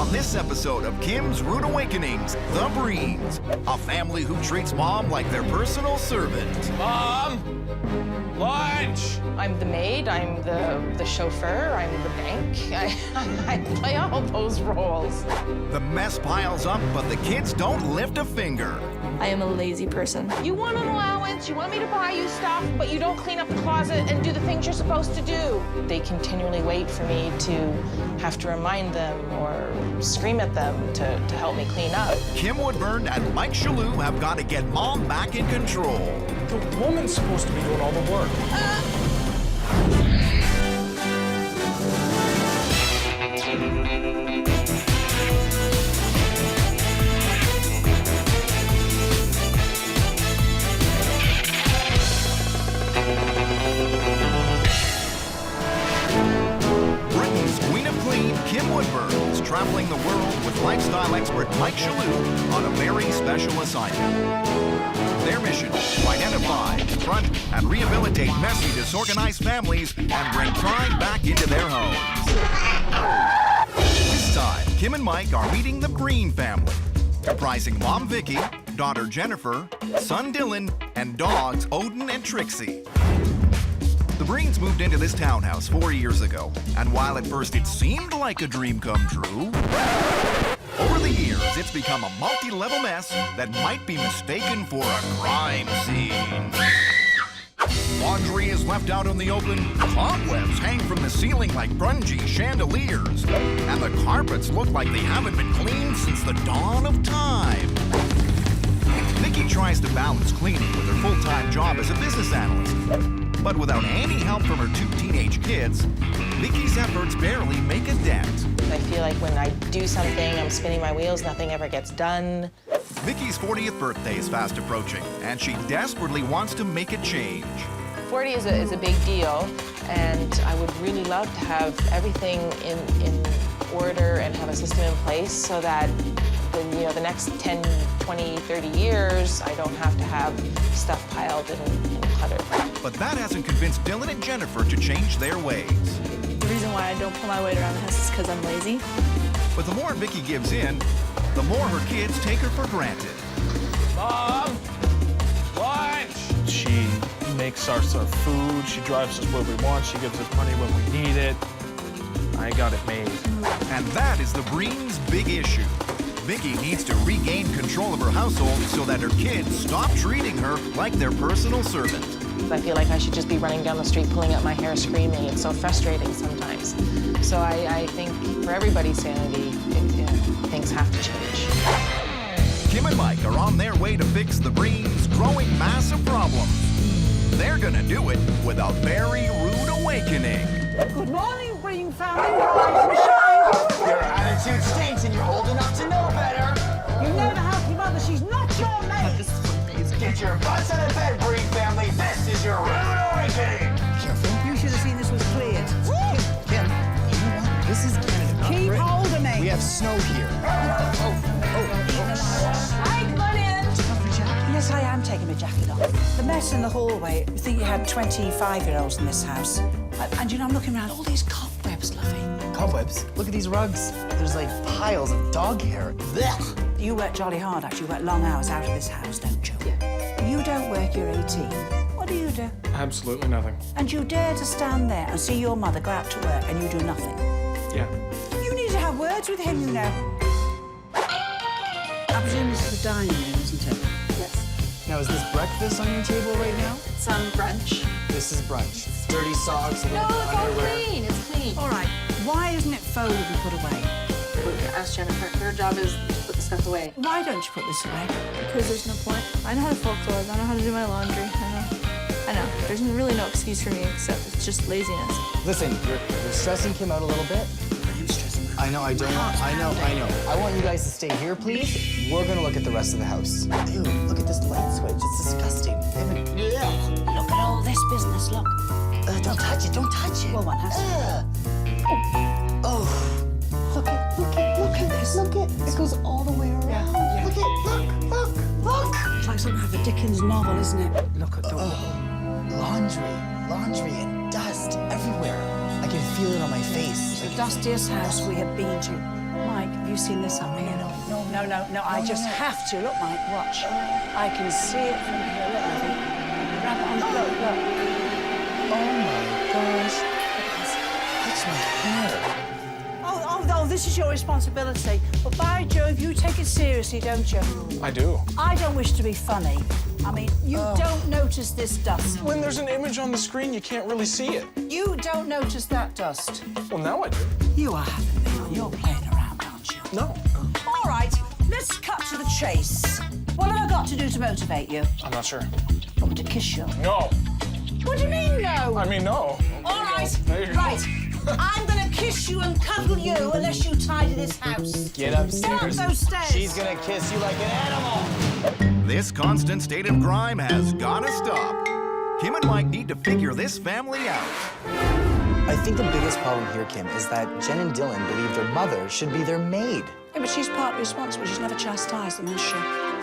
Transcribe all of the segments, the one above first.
On this episode of Kim's Rude Awakenings, the Breens, a family who treats Mom like their personal servant. Mom! Lunch! I'm the maid, I'm the chauffeur, I'm the bank. I play all those roles. The mess piles up, but the kids don't lift a finger. I am a lazy person. You want an allowance, you want me to buy you stuff, but you don't clean up the closet and do the things you're supposed to do. They continually wait for me to have to remind them or scream at them to help me clean up. Kim Woodburn and Mike Shaloo have got to get Mom back in control. The woman's supposed to be doing all the work. Britain's Queen of Clean, Kim Woodburn, is traveling the world with lifestyle expert Mike Shaloo on a very special assignment. Their mission, to identify, confront, and rehabilitate messy, disorganized families and bring pride back into their homes. This time, Kim and Mike are meeting the Breen family, comprising Mom Vicki, daughter Jennifer, son Dylan, and dogs Odin and Trixie. The Breens moved into this townhouse 4 years ago, and while at first it seemed like a dream come true, over the years it's become a multi-level mess that might be mistaken for a crime scene. Laundry is left out in the open, cobwebs hang from the ceiling like grungy chandeliers, and the carpets look like they haven't been cleaned since the dawn of time. Vicki tries to balance cleaning with her full-time job as a business analyst. But without any help from her 2 teenage kids, Vicki's efforts barely make a dent. I feel like when I do something, I'm spinning my wheels, nothing ever gets done. Vicki's 40th birthday is fast approaching, and she desperately wants to make a change. 40 is a big deal, and I would really love to have everything in order and have a system in place so that the next 10, 20, 30 years, I don't have to have stuff piled and cluttered. But that hasn't convinced Dylan and Jennifer to change their ways. The reason why I don't pull my weight around the house is because I'm lazy. But the more Vicki gives in, the more her kids take her for granted. Mom! Lunch! She makes our food, she drives us where we want, she gives us money when we need it. I got it made. And that is the Breen's big issue. Vicki needs to regain control of her household so that her kids stop treating her like their personal servant. I feel like I should just be running down the street, pulling up my hair, screaming. It's so frustrating sometimes. So I think for everybody's sanity, things have to change. Kim and Mike are on their way to fix the Breens' growing massive problems. They're gonna do it with a very rude awakening. Good morning, Breen family. Rise and shine. Your attitude stinks and you're old enough to know better. You never help your mother. She's not your mate. Get your butts out of bed, Breen family. This is your rude awakening. Careful. You should have seen this was cleared. Kim, you know what? This is Canada. Keep hold of me. We have snow here. Hi, come on in. Yes, I am taking my jacket off. The mess in the hallway. You think you had 25-year-olds in this house. And I'm looking around, all these cobwebs, lovey. Cobwebs? Look at these rugs. There's like piles of dog hair. Blech. You work jolly hard, actually. You work long hours out of this house, don't you? Yeah. You don't work, you're 18. What do you do? Absolutely nothing. And you dare to stand there and see your mother go out to work and you do nothing? Yeah. You need to have words with him, you know. I presume this is the dining room, isn't it? Yes. Now, is this breakfast on your table right now? Some brunch. This is brunch. Dirty socks, a little No, bit it's of all underwear. clean. It's clean. All right. Why isn't it folded and put away? Ask Jennifer. Her job is to put the stuff away. Why don't you put this away? Because there's no point. I know how to fold clothes. I know how to do my laundry. I know. There's really no excuse for me except it's just laziness. Listen, you're stressing Kim out a little bit. I am stressing out. I know, I don't want, I know. I want you guys to stay here, please. We're gonna look at the rest of the house. Ew, look at this light switch. It's disgusting. Yeah. Look at all this business, look. Don't touch it, don't touch it. Well, one has to. Oh. Look at this. Look at it goes all the way around. Yeah. Look. It's like something out of a Dickens novel, isn't it? Look at the Laundry and dust everywhere. I can feel it on my face. The dustiest house we have been to. Mike, have you you seen this on me? No, I just have to. Look, Mike, watch. I can see it from here. Look, Lovey. Grab it on. Look. Oh my gosh. That's my hair. Oh, this is your responsibility. But by Jove, you take it seriously, don't you? I do. I don't wish to be funny. I mean, you don't notice this dust. When there's an image on the screen, you can't really see it. You don't notice that dust. Well, now I do. You are having me on. You're playing around, aren't you? No. All right, let's cut to the chase. What have I got to do to motivate you? I'm not sure. I want to kiss you. No. What do you mean, no? I mean, no. All right, There you go. right. I'm gonna kiss you and cuddle you unless you tidy this house. Get upstairs. Get up those stairs. She's gonna kiss you like an animal. This constant state of grime has gotta stop. Kim and Mike need to figure this family out. I think the biggest problem here, Kim, is that Jen and Dylan believe their mother should be their maid. Yeah, but she's partly responsible. She's never chastised them, has she?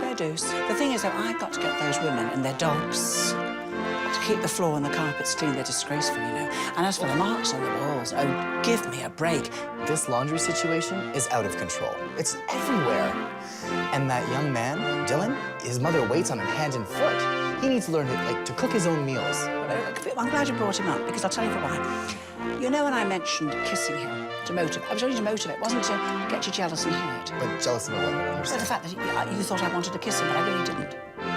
Fair dues. The thing is that I've got to get those women and their dogs to keep the floor and the carpets clean. They're disgraceful, you know. And as for the marks on the walls, oh, give me a break. This laundry situation is out of control. It's everywhere. And that young man, Dylan, his mother waits on him hand and foot. He needs to learn to cook his own meals. I'm glad you brought him up, because I'll tell you for why. You know when I mentioned kissing him to motivate, I was only to motivate, wasn't to get you jealous and hurt. But jealous of what? I don't Well, understand. the fact that you thought I wanted to kiss him, but I really didn't.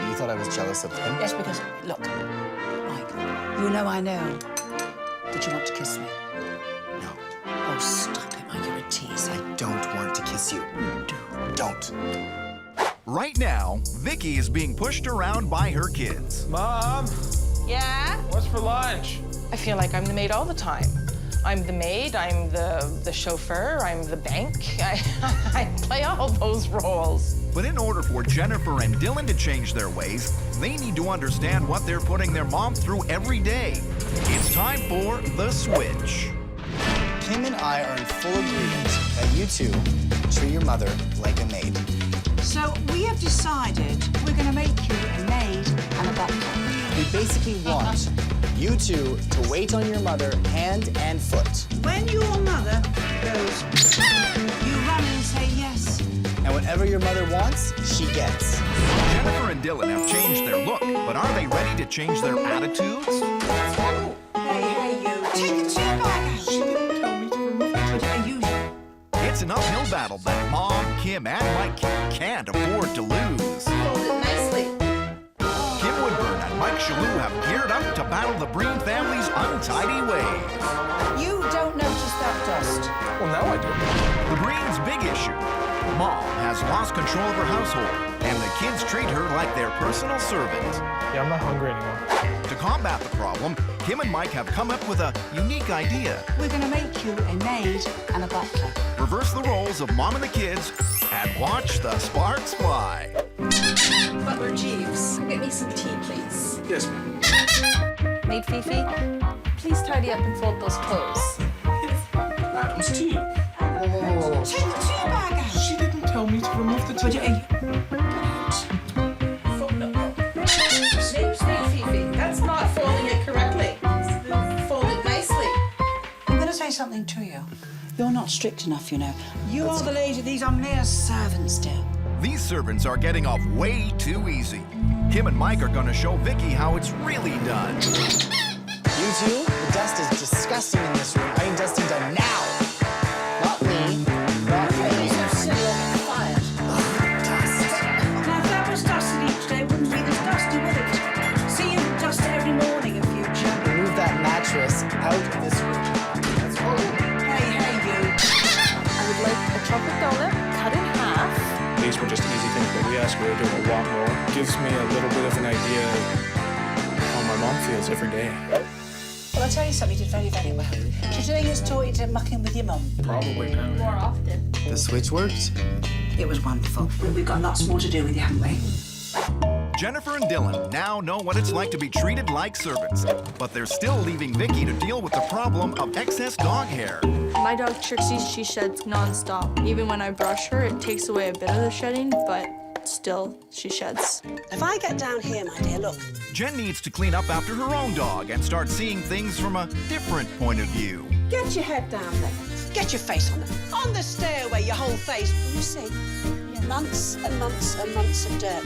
You thought I was jealous of him? Yes, because, look, Mike, you know I know that you want to kiss me. No. Oh, stop it, Mike, you're a tease. I don't want to kiss you. Do. Don't. Right now, Vicki is being pushed around by her kids. Mom, Yeah? what's for lunch? I feel like I'm the maid all the time. I'm the maid, I'm the chauffeur, I'm the bank. I play all those roles. But in order for Jennifer and Dylan to change their ways, they need to understand what they're putting their mom through every day. It's time for the switch. Kim and I are in full agreement that you two treat your mother like a maid. So we have decided we're going to make you a maid and a butler. We basically want you two to wait on your mother hand and foot. When your mother goes, you run and say yes. And whatever your mother wants, she gets. Jennifer and Dylan have changed their look, but are they ready to change their attitudes? Hey, you. Take the chair back out. She didn't tell me to remove it. But you. It's an uphill battle that Mom, Kim, and Mike can't afford to lose. Hold it nicely. Kim Woodburn and Mike Shaloo have geared up to battle the Breen family's untidy ways. You don't notice that dust. Well, now I do. The Breen's big issue. Mom has lost control of her household, and the kids treat her like their personal servant. Yeah, I'm not hungry anymore. To combat the problem, Kim and Mike have come up with a unique idea. We're going to make you a maid and a butler. Reverse the roles of Mom and the kids, and watch the sparks fly. Butler Jeeves, get me some tea, please. Yes, ma'am. Maid Fifi, please tidy up and fold those clothes. Adam's tea. Take the tea bag out. She didn't tell me to remove the But tea. get out. Maid Fifi, that's not folding it correctly. Fold it nicely. I'm going to say something to you. You're not strict enough, you know. You are the lady. These are mere servants, dear. These servants are getting off way too easy. Kim and Mike are going to show Vicki how it's really done. You two, the dust is disgusting in this room. I need dusting done now. Not me. Not me. Dust. Now, if that was dusted each day, it wouldn't be this dusty, would it? See you dust it every morning in future. Remove that mattress out of this room. Let's go. Hey, you. I would like a chocolate donut cut in half. These were just easy things, but we asked her to do a lot more. Gives me a little bit of an idea of how my mom feels every day. Well, I'll tell you something, you did very, very well. Do you think it's taught you to muck in with your mum? Probably now. More often. The switch worked. It was wonderful. We've got lots more to do with you, haven't we? Jennifer and Dylan now know what it's like to be treated like servants, but they're still leaving Vicki to deal with the problem of excess dog hair. My dog Trixie, she sheds non-stop. Even when I brush her, it takes away a bit of the shedding, but still, she sheds. If I get down here, my dear, look. Jen needs to clean up after her own dog and start seeing things from a different point of view. Get your head down there. Get your face on it. On the stairway, your whole face. You see, months and months and months of dirt.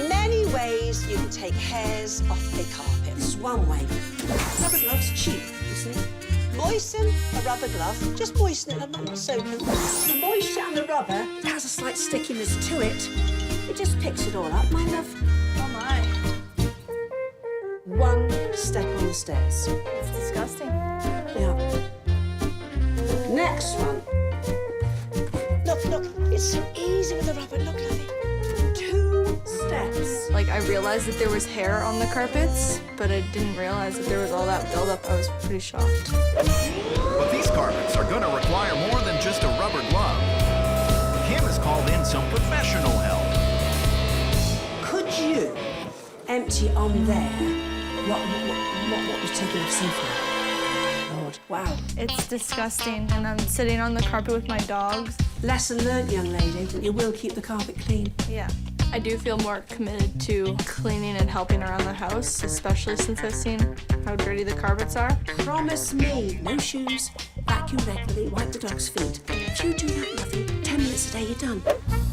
Many ways you can take hairs off the carpet. This is one way. Rubber gloves, cheap, you see. Moisten a rubber glove. Just moisten it and not soak it. The moisture and the rubber has a slight stickiness to it. It just picks it all up, my love. Oh my. One step on the stairs. It's disgusting. Yeah. Next one. Look, it's so easy with the rubber. Look, lovey. 2 steps. Like, I realized that there was hair on the carpets, but I didn't realize that there was all that buildup. I was pretty shocked. But these carpets are going to require more than just a rubber glove. Kim has called in some professional help. Could you empty on there what was taken off so far? Lord, wow. It's disgusting, and I'm sitting on the carpet with my dogs. Lesson learned, young lady. You will keep the carpet clean. Yeah. I do feel more committed to cleaning and helping around the house, especially since I've seen how dirty the carpets are. Promise me, no shoes, vacuum regularly, wipe the dog's feet. If you do that, lovey, 10 minutes a day, you're done.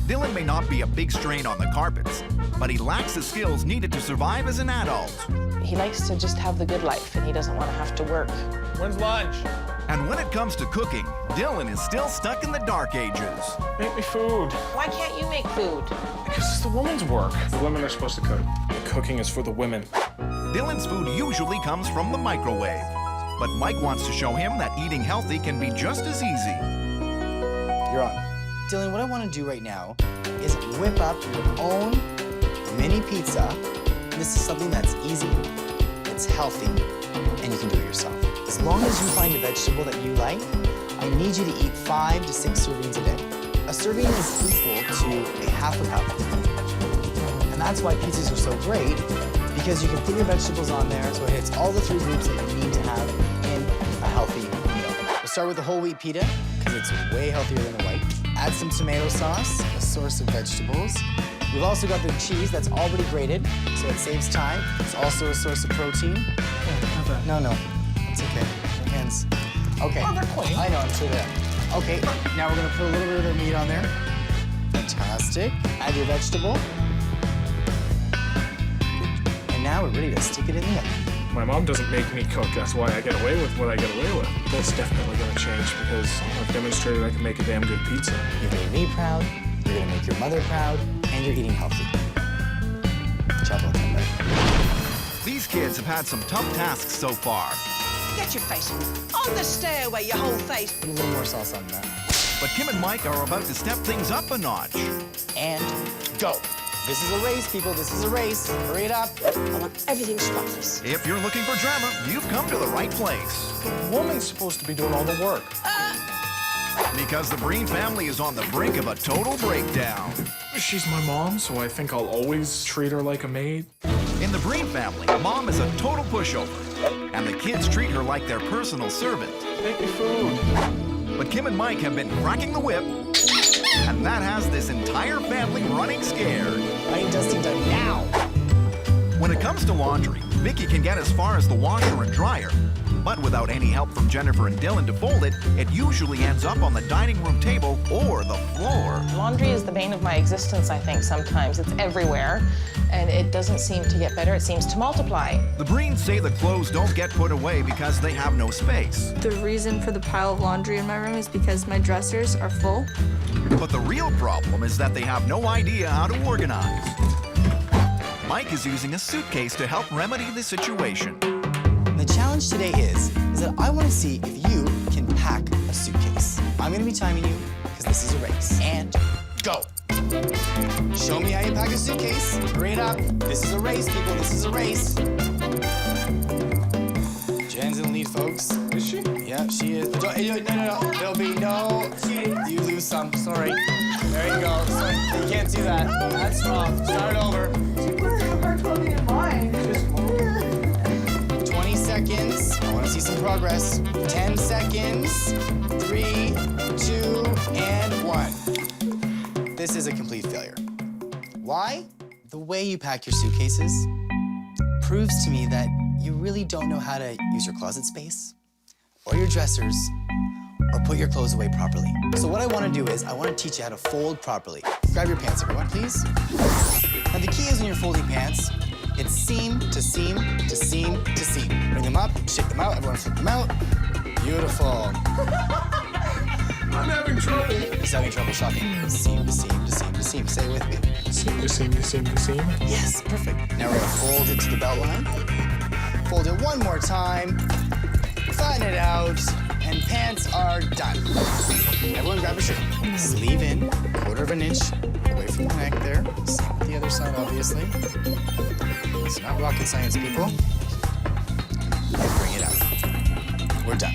Dylan may not be a big strain on the carpets, but he lacks the skills needed to survive as an adult. He likes to just have the good life, and he doesn't want to have to work. When's lunch? And when it comes to cooking, Dylan is still stuck in the dark ages. Make me food. Why can't you make food? Because it's the woman's work. The women are supposed to cook. The cooking is for the women. Dylan's food usually comes from the microwave, but Mike wants to show him that eating healthy can be just as easy. You're on. Dylan, what I want to do right now is whip up your own mini pizza. This is something that's easy, it's healthy, and you can do it yourself. As long as you find a vegetable that you like, I need you to eat 5 to 6 servings a day. A serving is equal to a half a cup. And that's why pizzas are so great, because you can put your vegetables on there so it hits all the 3 groups that you need to have in a healthy meal. We'll start with the whole wheat pita, because it's way healthier than the white. Add some tomato sauce, a source of vegetables. We've also got the cheese that's already grated, so it saves time. It's also a source of protein. No, it's okay. Your hands. Okay. Oh, they're clean. I know, I'm sure they are. Okay, now we're gonna put a little bit of their meat on there. Fantastic. Add your vegetable. And now we're ready to stick it in the oven. My mom doesn't make me cook. That's why I get away with what I get away with. That's definitely going to change because I've demonstrated I can make a damn good pizza. You're gonna make me proud, you're gonna make your mother proud, and you're eating healthy. Job well done, buddy. These kids have had some tough tasks so far, Get your face on it. On the stairway, your whole face. Put a little more sauce on that. but Kim and Mike are about to step things up a notch. And go. This is a race, people. This is a race. Hurry it up. I want everything spotless. If you're looking for drama, you've come to the right place. The woman's supposed to be doing all the work. Because the Breen family is on the brink of a total breakdown. She's my mom, so I think I'll always treat her like a maid. In the Breen family, Mom is a total pushover, and the kids treat her like their personal servant. Make me food. But Kim and Mike have been cracking the whip, and that has this entire family running scared. I need dusting done now. When it comes to laundry, Vicki can get as far as the washer and dryer, but without any help from Jennifer and Dylan to fold it, it usually ends up on the dining room table or the floor. Laundry is the bane of my existence, I think, sometimes. It's everywhere, and it doesn't seem to get better. It seems to multiply. The Breens say the clothes don't get put away because they have no space. The reason for the pile of laundry in my room is because my dressers are full. But the real problem is that they have no idea how to organize. Mike is using a suitcase to help remedy the situation. The challenge today is that I want to see if you can pack a suitcase. I'm going to be timing you because this is a race. And go. Show me how you pack a suitcase. Hurry it up. This is a race, people. This is a race. Jen's in the lead, folks. Is she? Yeah, she is. No. There'll be no. You lose some. Sorry. There you go. Sorry. You can't do that. That's wrong. Start over. 20 seconds. I want to see some progress. 10 seconds. 3, 2, and 1. This is a complete failure. Why? The way you pack your suitcases proves to me that you really don't know how to use your closet space, or your dressers, or put your clothes away properly. So what I want to do is I want to teach you how to fold properly. Grab your pants, everyone, please. Now the key is in your folding pants. It's seam to seam to seam to seam. Bring them up, shake them out, everyone flip them out. Beautiful. I'm having trouble. He's having trouble, shocking. Seam to seam to seam to seam. Say it with me. Seam to seam to seam to seam. Yes, perfect. Now we're gonna fold it to the belt line. Fold it one more time. Flatten it out, and pants are done. Everyone grab a shirt. Sleeve in, 1/4 inch away from the neck there. Same with the other side, obviously. It's not rocket science, people. And bring it out. We're done.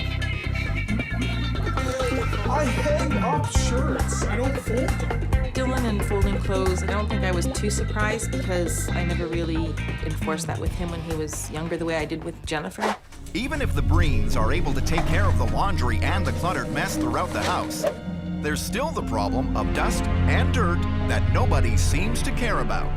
I hang up shirts. I don't fold them. Dylan and folding clothes, I don't think I was too surprised because I never really enforced that with him when he was younger the way I did with Jennifer. Even if the Breens are able to take care of the laundry and the cluttered mess throughout the house, there's still the problem of dust and dirt that nobody seems to care about.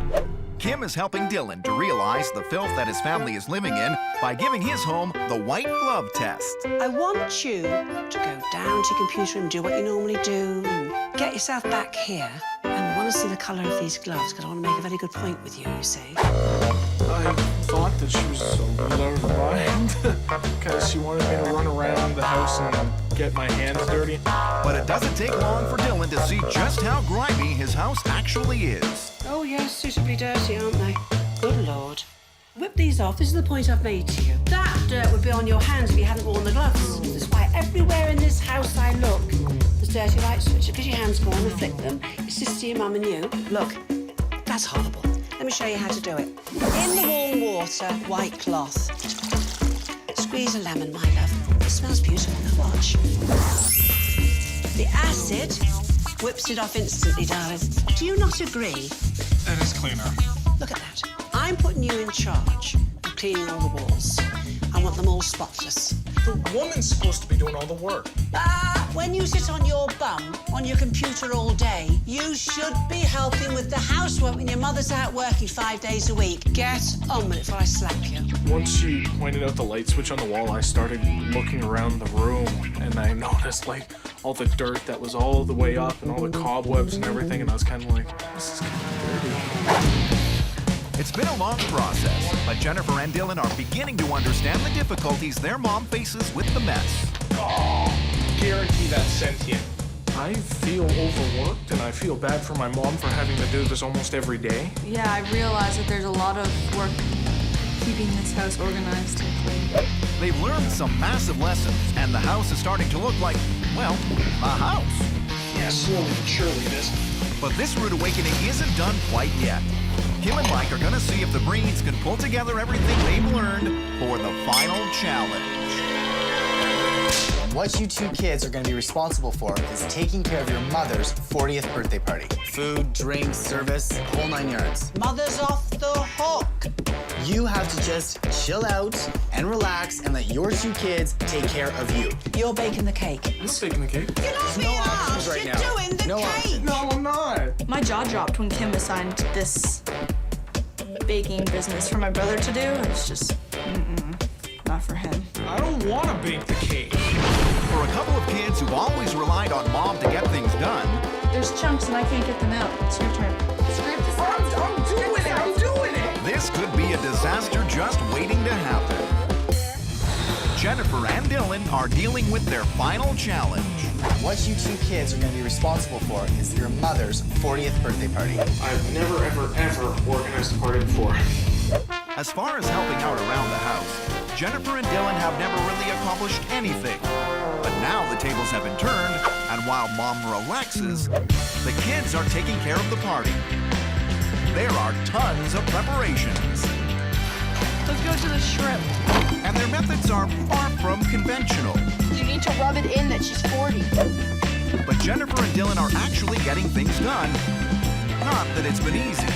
Kim is helping Dylan to realize the filth that his family is living in by giving his home the white glove test. I want you to go down to your computer and do what you normally do and get yourself back here. And I want to see the colour of these gloves because I want to make a very good point with you, you see. I thought that she was a little blind because she wanted me to run around the house and get my hands dirty. But it doesn't take long for Dylan to see just how grimy his house actually is. Oh, yes, suitably dirty, aren't they? Good Lord. Whip these off. This is the point I've made to you. That dirt would be on your hands if you hadn't worn the gloves. That's why everywhere in this house I look, there's dirty light switches because your hands go on and flick them. It's just to your mum and you. Look, that's horrible. Let me show you how to do it. In the warm water, white cloth. Squeeze a lemon, my love. It smells beautiful. Now watch. The acid whips it off instantly, darling. Do you not agree? That is cleaner. Look at that. I'm putting you in charge of cleaning all the walls. I want them all spotless. The woman's supposed to be doing all the work. When you sit on your bum on your computer all day, you should be helping with the housework when your mother's out working 5 days a week. Get on with it before I slap you. Once she pointed out the light switch on the wall, I started looking around the room and I noticed like all the dirt that was all the way up and all the cobwebs and everything, and I was kind of like, this is kind of dirty. It's been a long process, but Jennifer and Dylan are beginning to understand the difficulties their mom faces with the mess. Oh, guarantee that's sentient. I feel overworked and I feel bad for my mom for having to do this almost every day. Yeah, I realize that there's a lot of work keeping this house organized and clean. They've learned some massive lessons, and the house is starting to look like, well, a house. Yeah, slowly but surely it is. But this rude awakening isn't done quite yet. Kim and Mike are going to see if the Breens can pull together everything they've learned for the final challenge. What you two kids are going to be responsible for is taking care of your mother's 40th birthday party. Food, drinks, service, the whole 9 yards. Mother's off the hook. You have to just chill out and relax and let your two kids take care of you. You're baking the cake. I'm baking the cake. You're not being options asked. right You're now. doing the No cake. options. No, I'm not. My jaw dropped when Kim assigned this baking business for my brother to do. It's just, not for him. I don't want to bake the cake. For a couple of kids who've always relied on mom to get things done, There's chunks and I can't get them out. It's your turn. I'm doing it. this could be a disaster just waiting to happen. Jennifer and Dylan are dealing with their final challenge. What you two kids are going to be responsible for is your mother's 40th birthday party. I've never, ever organized a party before. As far as helping out around the house, Jennifer and Dylan have never really accomplished anything. But now the tables have been turned, and while mom relaxes, the kids are taking care of the party. There are tons of preparations, Let's go to the shrimp. and their methods are far from conventional. You need to rub it in that she's 40. But Jennifer and Dylan are actually getting things done. Not that it's been easy.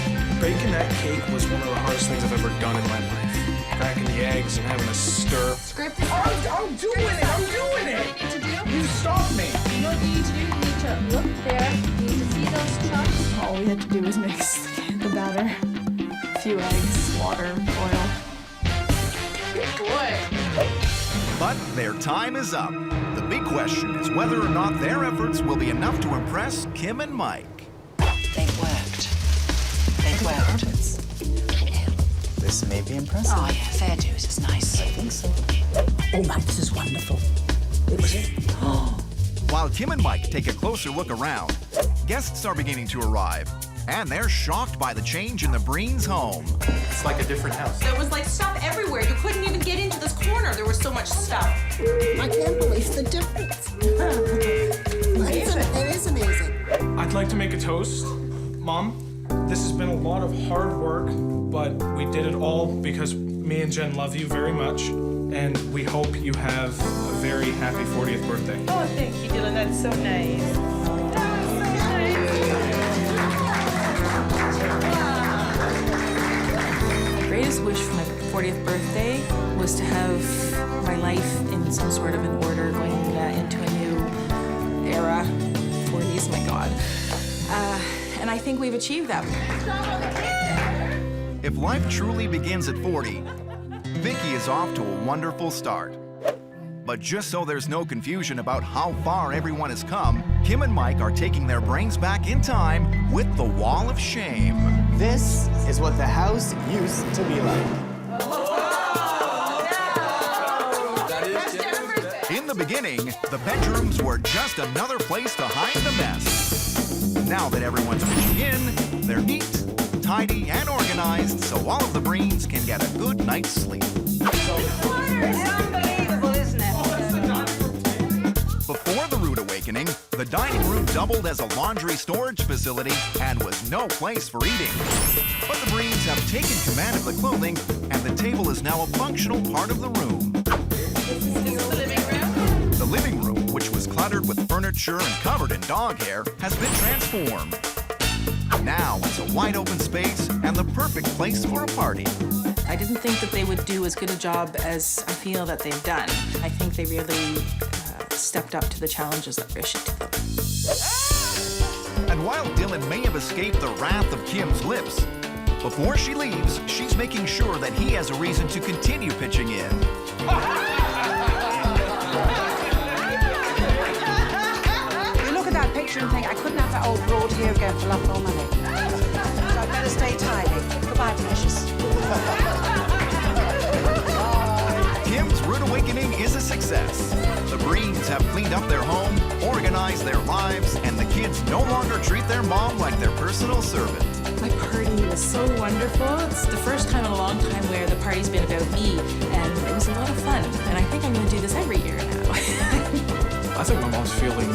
Baking that cake was one of the hardest things I've ever done in my life. Cracking the eggs and having to stir. Script it. I'm doing it! I'm doing it! What you need to do? You stopped me! You know what you need to do? You need to look there. You need to see those chunks. All we had to do was mix the batter. A few eggs, water, oil. Good boy. But their time is up. The big question is whether or not their efforts will be enough to impress Kim and Mike. They've worked. They've worked. This may be impressive. Oh, yeah, fair dues. It's nice. I think so. Oh, Mike, this is wonderful. It was it. Oh. While Kim and Mike take a closer look around, guests are beginning to arrive, and they're shocked by the change in the Breens home. It's like a different house. There was like stuff everywhere. You couldn't even get into this corner. There was so much stuff. I can't believe the difference. It is amazing. I'd like to make a toast. Mom, this has been a lot of hard work, but we did it all because me and Jen love you very much, and we hope you have a very happy 40th birthday. Oh, thank you, Dylan. That's so nice. That was so nice. My greatest wish for my 40th birthday was to have my life in some sort of an order, going into a new era. 40s, my God. And I think we've achieved that. If life truly begins at 40, Vicki is off to a wonderful start. But just so there's no confusion about how far everyone has come, Kim and Mike are taking their brains back in time with the wall of shame. This is what the house used to be like. In the beginning, the bedrooms were just another place to hide the mess. Now that everyone's pitching in, they're neat, tidy, and organized so all of the Breens can get a good night's sleep. Unbelievable, isn't it? Before the rude awakening, the dining room doubled as a laundry storage facility and was no place for eating. But the Breens have taken command of the clothing, and the table is now a functional part of the room. The living room, which was cluttered with furniture and covered in dog hair, has been transformed. Now it's a wide open space and the perfect place for a party. I didn't think that they would do as good a job as I feel that they've done. I think they really stepped up to the challenges that were issued to them. And while Dylan may have escaped the wrath of Kim's lips, before she leaves, she's making sure that he has a reason to continue pitching in. You look at that picture and think, I couldn't have that old broad here again for love nor money. So I'd better stay tidy. Goodbye, precious. Kim's rude awakening is a success. The Breens have cleaned up their home, organized their lives, and the kids no longer treat their mom like their personal servant. My party was so wonderful. It's the first time in a long time where the party's been about me, and it was a lot of fun. And I think I'm going to do this every year now. I think my mom's feeling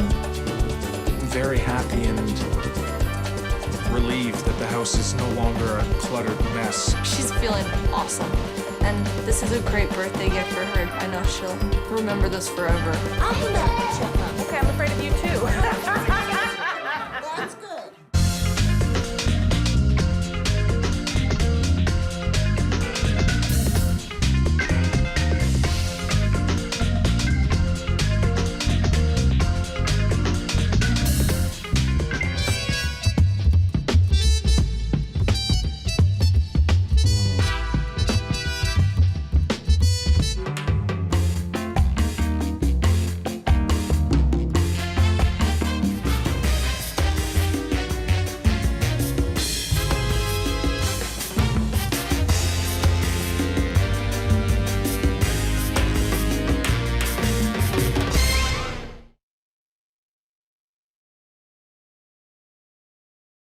very happy and relieved that the house is no longer a cluttered mess. She's feeling awesome. And this is a great birthday gift for her. I know she'll remember this forever. Okay, I'm afraid of you too.